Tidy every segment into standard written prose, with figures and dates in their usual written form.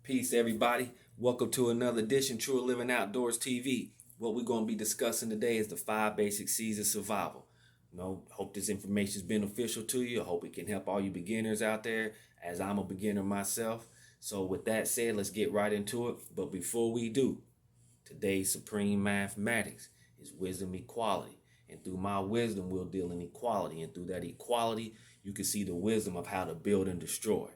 Peace, everybody. Welcome to another edition True Living Outdoors TV. What we're going to be discussing today is the 5 basic C's of survival. Hope this information is beneficial to you. I hope it can help all you beginners out there, as I'm a beginner myself. So with that said, let's get right into it. But before we do, today's supreme mathematics is wisdom equality. And through my wisdom, we'll deal in equality. And through that equality, you can see the wisdom of how to build and destroy.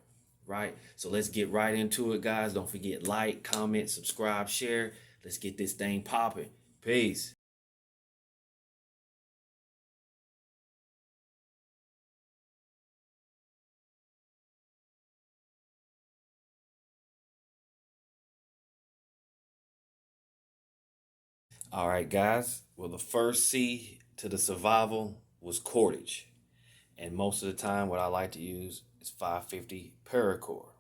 Right? So let's get right into it, guys. Don't forget, like, comment, subscribe, share. Let's get this thing popping. Peace. All right, guys. Well, the first C to the survival was cordage. And most of the time, what I like to use is 550 paracord.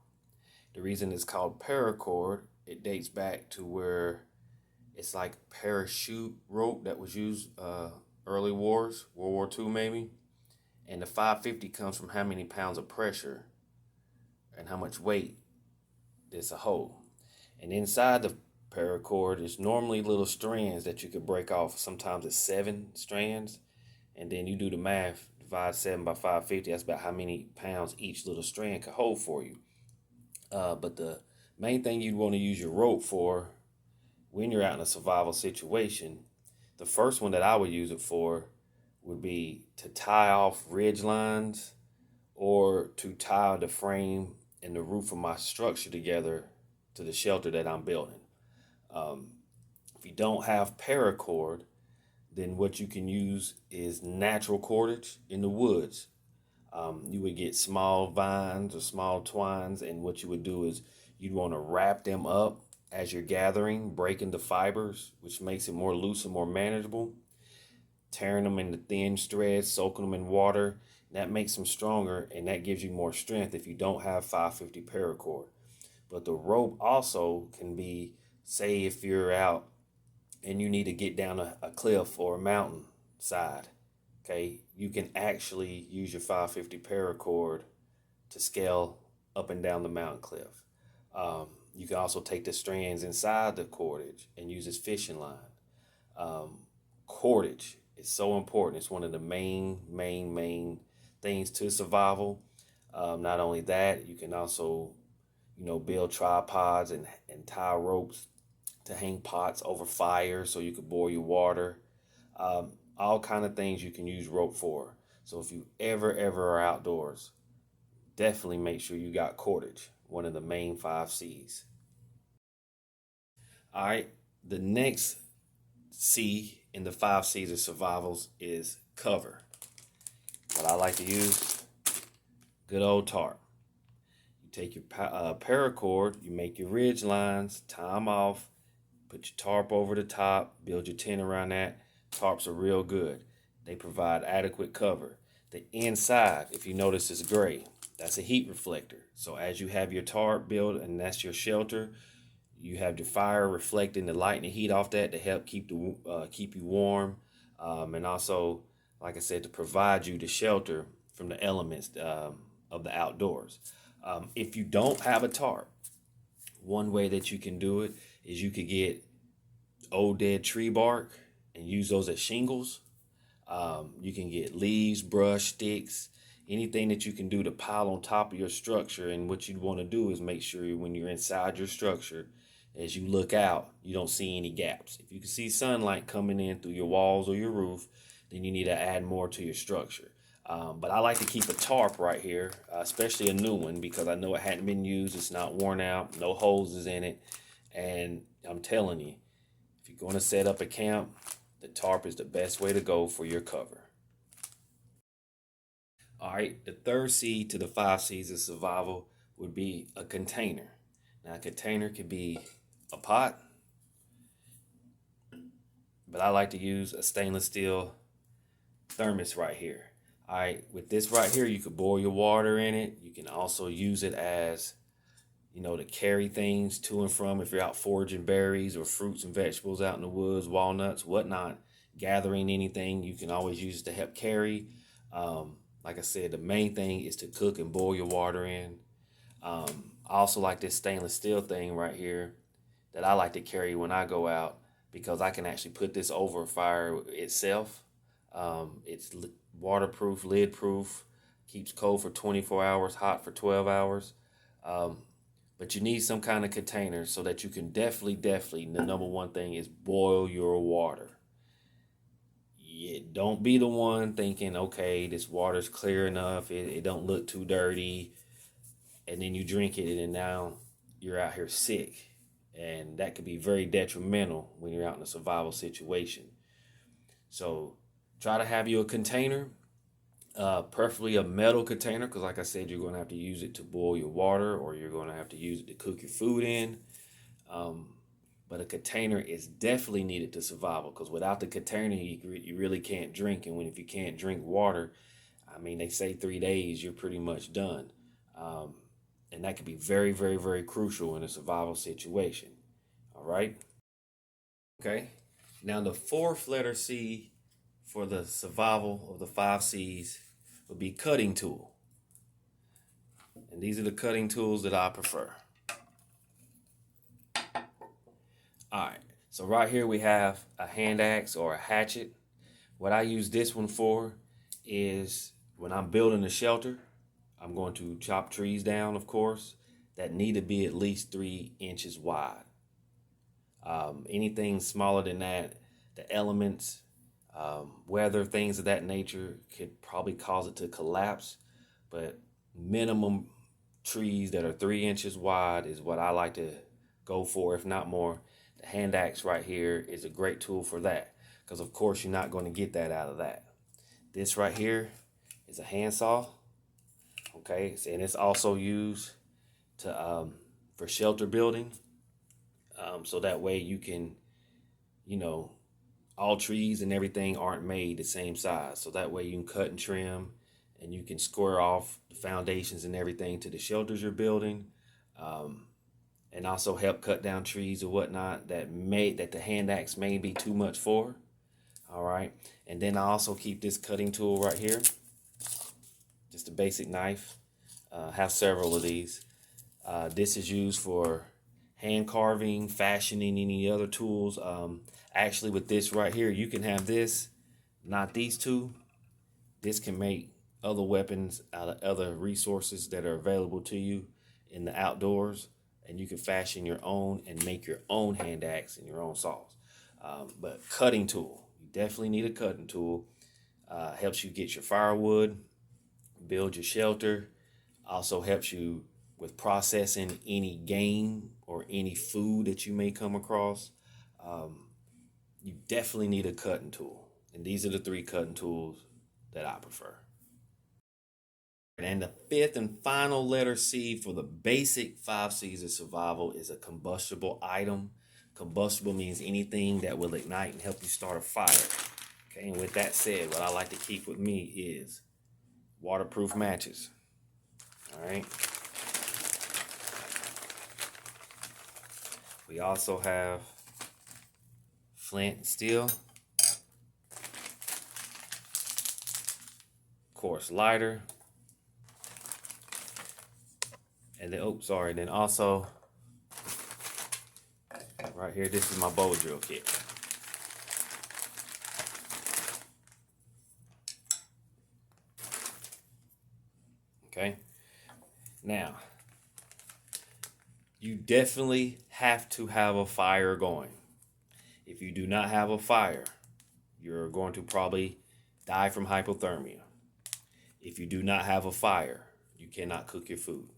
The reason it's called paracord, it dates back to where it's like parachute rope that was used early wars, World War II maybe. And the 550 comes from how many pounds of pressure and how much weight this a hold. And inside the paracord is normally little strands that you could break off. Sometimes it's 7 strands. And then you do the math, divide 7 by 550. That's about how many pounds each little strand could hold for you. But the main thing you'd want to use your rope for when you're out in a survival situation, the first one that I would use it for would be to tie off ridge lines or to tie the frame and the roof of my structure together to the shelter that I'm building. If you don't have paracord, then what you can use is natural cordage in the woods. You would get small vines or small twines, and what you would do is you'd want to wrap them up as you're gathering, breaking the fibers, which makes it more loose and more manageable, tearing them into thin threads, soaking them in water. That makes them stronger, and that gives you more strength if you don't have 550 paracord. But the rope also can be, say if you're out and you need to get down a cliff or a mountain side, okay, you can actually use your 550 paracord to scale up and down the mountain cliff. You can also take the strands inside the cordage and use as fishing line. Cordage is so important. It's one of the main things to survival. Not only that, you can also, build tripods and tie ropes to hang pots over fire so you could boil your water. All kind of things you can use rope for. So if you ever are outdoors, definitely make sure you got cordage, one of the main 5 C's. All right, the next C in the 5 C's of survivals is cover. What I like to use, good old tarp. You take your paracord, you make your ridge lines, tie them off, put your tarp over the top, build your tent around that. Tarps are real good. They provide adequate cover. The inside, if you notice, is gray. That's a heat reflector. So as you have your tarp built and that's your shelter, you have your fire reflecting the light and the heat off that to help keep you warm, and also, like I said, to provide you the shelter from the elements of the outdoors. If you don't have a tarp, one way that you can do it is you could get old dead tree bark and use those as shingles. You can get leaves, brush, sticks, anything that you can do to pile on top of your structure. And what you'd want to do is make sure when you're inside your structure, as you look out, you don't see any gaps. If you can see sunlight coming in through your walls or your roof, then you need to add more to your structure. But I like to keep a tarp right here, especially a new one, because I know it hadn't been used. It's not worn out, no hoses in it. And I'm telling you, if you're going to set up a camp, the tarp is the best way to go for your cover. All right, the third C to the 5 C's of survival would be a container. Now, a container could be a pot, but I like to use a stainless steel thermos right here. All right, with this right here, you could boil your water in it. You can also use it as, to carry things to and from if you're out foraging berries or fruits and vegetables out in the woods, walnuts, whatnot, gathering anything. You can always use it to help carry. Like I said, the main thing is to cook and boil your water in. I also like this stainless steel thing right here that I like to carry when I go out, because I can actually put this over a fire itself. It's waterproof, lid proof, keeps cold for 24 hours, hot for 12 hours. Um, but you need some kind of container so that you can definitely, the number one thing is boil your water. Yeah, don't be the one thinking, okay, this water's clear enough, it don't look too dirty, and then you drink it and now you're out here sick. And that could be very detrimental when you're out in a survival situation. So try to have you a container, preferably a metal container, because like I said, you're going to have to use it to boil your water, or you're going to have to use it to cook your food in. But a container is definitely needed to survival, because without the container, you really can't drink. And if you can't drink water, I mean, they say 3 days, you're pretty much done. And that can be very, very, very crucial in a survival situation. All right. Okay. Now the fourth letter C for the survival of the 5 C's would be cutting tool. And these are the cutting tools that I prefer. All right. So right here we have a hand axe or a hatchet. What I use this one for is when I'm building a shelter, I'm going to chop trees down, of course, that need to be at least 3 inches wide. Anything smaller than that, the elements, weather, things of that nature could probably cause it to collapse. But minimum trees that are 3 inches wide is what I like to go for, if not more. The hand axe right here is a great tool for that, because of course you're not going to get that out of that. This right here is a handsaw. Okay, and it's also used to for shelter building. So that way you can, all trees and everything aren't made the same size. So that way you can cut and trim, and you can square off the foundations and everything to the shelters you're building, and also help cut down trees or whatnot that the hand axe may be too much for. All right, and then I also keep this cutting tool right here, just a basic knife. Have several of these. This is used for hand carving, fashioning, any other tools. Actually, with this right here, you can have this, not these two. This can make other weapons out of other resources that are available to you in the outdoors, and you can fashion your own and make your own hand axe and your own saws. But cutting tool, you definitely need a cutting tool. Helps you get your firewood, build your shelter, also helps you with processing any game or any food that you may come across. You definitely need a cutting tool. And these are the 3 cutting tools that I prefer. And the 5th and final letter C for the basic 5 C's of survival is a combustible item. Combustible means anything that will ignite and help you start a fire. Okay, and with that said, what I like to keep with me is waterproof matches. All right. We also have flint and steel. Of course, lighter. And then, then also, right here, this is my bow drill kit. Okay. Now, you definitely have to have a fire going. If you do not have a fire, you're going to probably die from hypothermia. If you do not have a fire, you cannot cook your food.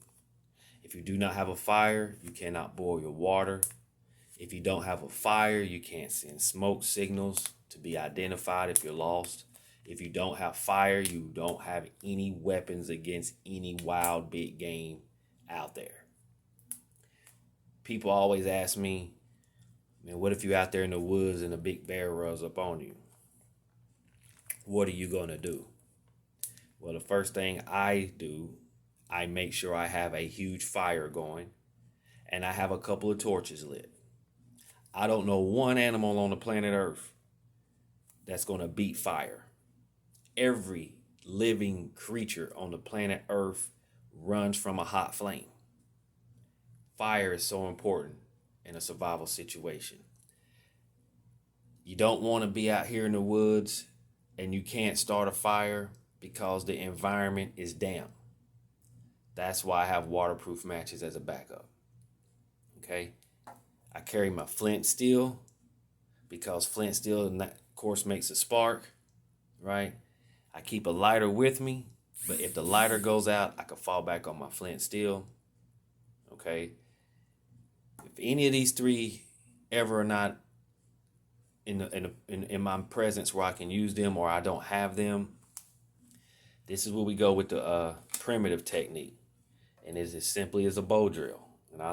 If you do not have a fire, you cannot boil your water. If you don't have a fire, you can't send smoke signals to be identified if you're lost. If you don't have fire, you don't have any weapons against any wild big game out there. People always ask me, man, what if you're out there in the woods and a big bear runs up on you? What are you going to do? Well, the first thing I do, I make sure I have a huge fire going, and I have a couple of torches lit. I don't know one animal on the planet Earth that's going to beat fire. Every living creature on the planet Earth runs from a hot flame. fire is so important in a survival situation. You don't want to be out here in the woods and you can't start a fire because the environment is damp. That's why I have waterproof matches as a backup. Okay? I carry my flint steel because flint steel, of course, makes a spark, right? I keep a lighter with me, but if the lighter goes out, I can fall back on my flint steel. Okay? If any of these three ever are not in my presence where I can use them or I don't have them, this is where we go with the primitive technique. And it's as simply as a bow drill.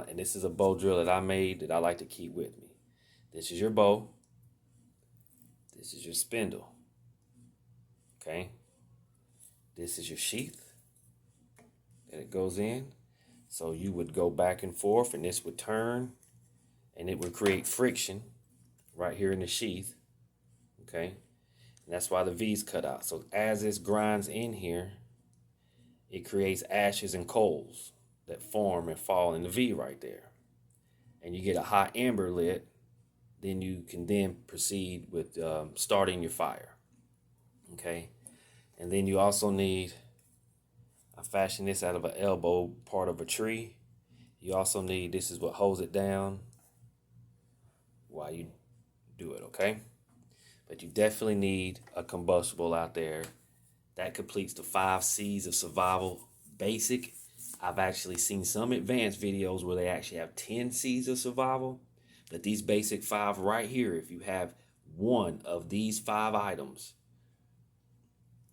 And this is a bow drill that I made that I like to keep with me. This is your bow. This is your spindle. Okay? This is your sheath that it goes in. So you would go back and forth and this would turn and it would create friction right here in the sheath. Okay? And that's why the V's cut out. So as this grinds in here, it creates ashes and coals that form and fall in the V right there. And you get a hot amber lit, then you can then proceed with starting your fire. Okay? And then you also need, I fashioned this out of an elbow part of a tree. You also need, this is what holds it down while you do it, okay? But you definitely need a combustible out there. That completes the 5 C's of survival basic. I've actually seen some advanced videos where they actually have 10 C's of survival. But these basic 5 right here, if you have one of these 5 items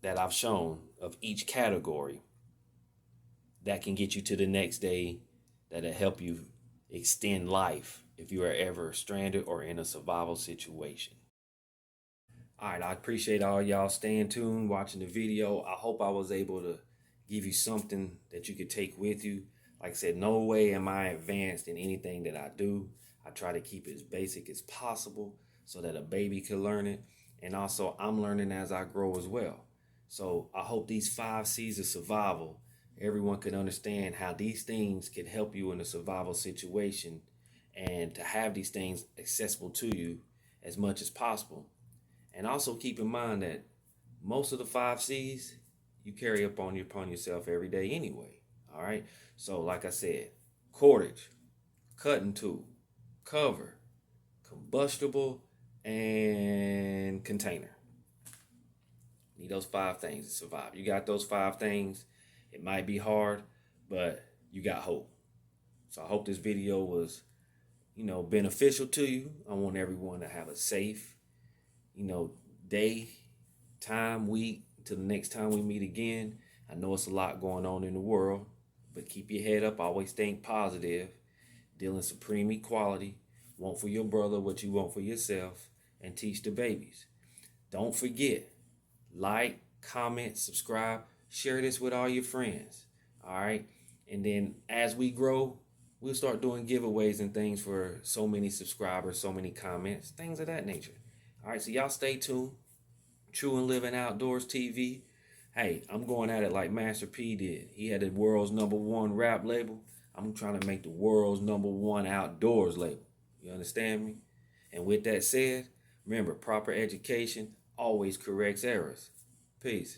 that I've shown of each category, that can get you to the next day, that'll help you extend life if you are ever stranded or in a survival situation. All right, I appreciate all y'all staying tuned, watching the video. I hope I was able to give you something that you could take with you. Like I said, no way am I advanced in anything that I do. I try to keep it as basic as possible so that a baby can learn it. And also, I'm learning as I grow as well. So I hope these 5 C's of survival, everyone can understand how these things can help you in a survival situation and to have these things accessible to you as much as possible. And also keep in mind that most of the 5 C's you carry upon yourself every day anyway. All right. So like I said, cordage, cutting tool, cover, combustible, and container. Need those 5 things to survive. You got those 5 things. It might be hard, but you got hope. So I hope this video was, beneficial to you. I want everyone to have a safe, day, time, week, until the next time we meet again. I know it's a lot going on in the world, but keep your head up. Always think positive. Deal in supreme equality. Want for your brother what you want for yourself, and teach the babies. Don't forget, like, comment, subscribe, share this with all your friends. All right. And then as we grow, we'll start doing giveaways and things for so many subscribers, so many comments, things of that nature. All right, so y'all stay tuned. True and Living Outdoors TV. Hey, I'm going at it like Master P did. He had the world's #1 rap label. I'm trying to make the world's #1 outdoors label. You understand me? And with that said, remember, proper education always corrects errors. Peace.